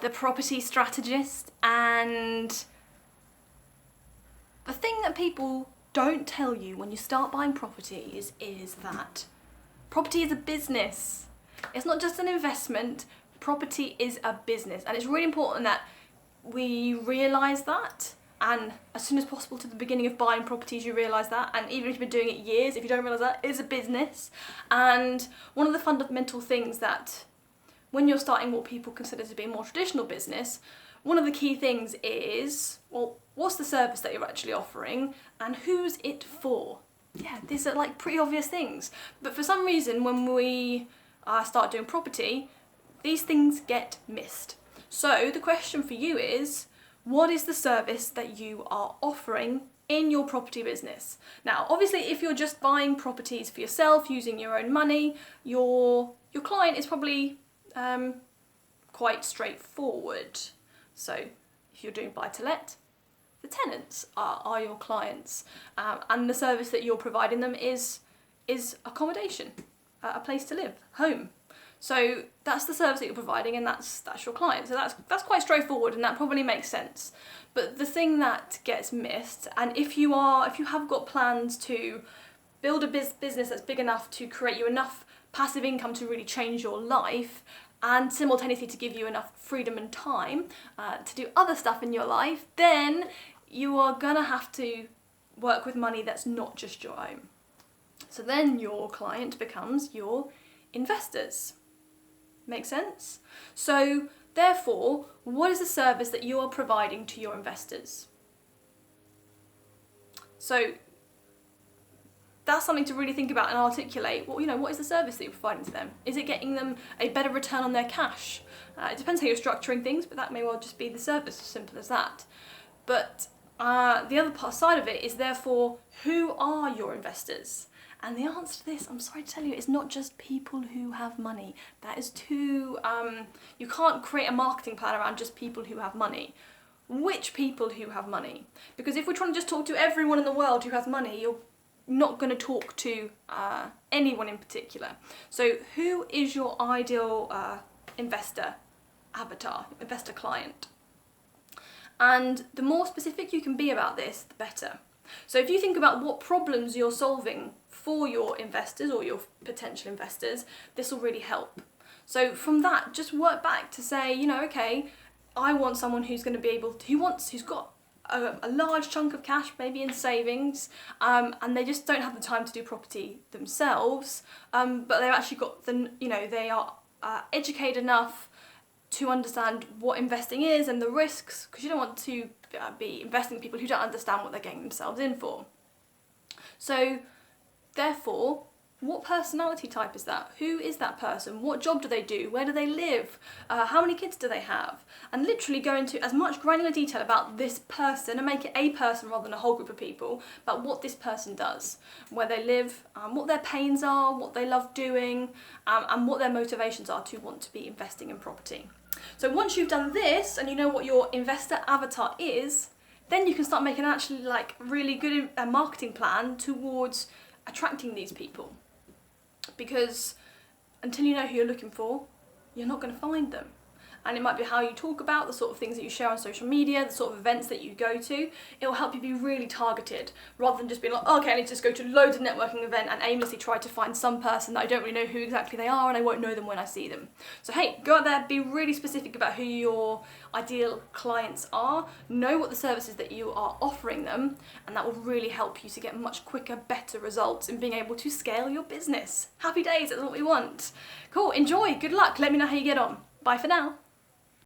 the property strategist, and the thing that people don't tell you when you start buying properties is that property is a business. It's not just an investment. Property is a business, and it's really important that we realise that, and as soon as possible to the beginning of buying properties you realise that, and even if you've been doing it years, if you don't realise that, it is a business. And one of the fundamental things that when you're starting what people consider to be a more traditional business, one of the key things is, well, what's the service that you're actually offering and who's it for? Yeah, these are like pretty obvious things, but for some reason when we start doing property, these things get missed. So the question for you is, what is the service that you are offering in your property business? Now, obviously, if you're just buying properties for yourself using your own money, your client is probably quite straightforward. So if you're doing buy-to-let, the tenants are your clients, and the service that you're providing them is accommodation, a place to live, home. So that's the service that you're providing, and that's your client. So that's quite straightforward, and that probably makes sense. But the thing that gets missed, and if you have got plans to build a business that's big enough to create you enough passive income to really change your life, and simultaneously to give you enough freedom and time to do other stuff in your life, then you are gonna have to work with money that's not just your own. So then your client becomes your investors. Make sense? So therefore, what is the service that you are providing to your investors? So that's something to really think about and articulate. Well, what is the service that you're providing to them? Is it getting them a better return on their cash? It depends how you're structuring things, but that may well just be the service, as simple as that. But the other side of it is therefore, who are your investors? And the answer to this, I'm sorry to tell you, is not just people who have money. That is too, you can't create a marketing plan around just people who have money. Which people who have money? Because if we're trying to just talk to everyone in the world who has money, you're not going to talk to anyone in particular. So who is your ideal investor avatar, investor client? And the more specific you can be about this, the better. So if you think about what problems you're solving for your investors or your potential investors, this will really help. So from that, just work back to say, okay, I want someone who's going to be able to, who's got a large chunk of cash, maybe in savings, and they just don't have the time to do property themselves, but they've actually got they are educated enough to understand what investing is and the risks, because you don't want to be investing in people who don't understand what they're getting themselves in for. So therefore, what personality type is that? Who is that person? What job do they do? Where do they live? How many kids do they have? And literally go into as much granular detail about this person and make it a person rather than a whole group of people, about what this person does, where they live, what their pains are, what they love doing, and what their motivations are to want to be investing in property. So once you've done this and you know what your investor avatar is, then you can start making actually really good marketing plan towards attracting these people. Because until you know who you're looking for, you're not going to find them. And it might be how you talk about, the sort of things that you share on social media, the sort of events that you go to. It will help you be really targeted, rather than just being like, okay, I need to just go to loads of networking event and aimlessly try to find some person that I don't really know who exactly they are and I won't know them when I see them. So hey, go out there, be really specific about who your ideal clients are, know what the services that you are offering them, and that will really help you to get much quicker, better results in being able to scale your business. Happy days, that's what we want. Cool, enjoy, good luck, let me know how you get on. Bye for now.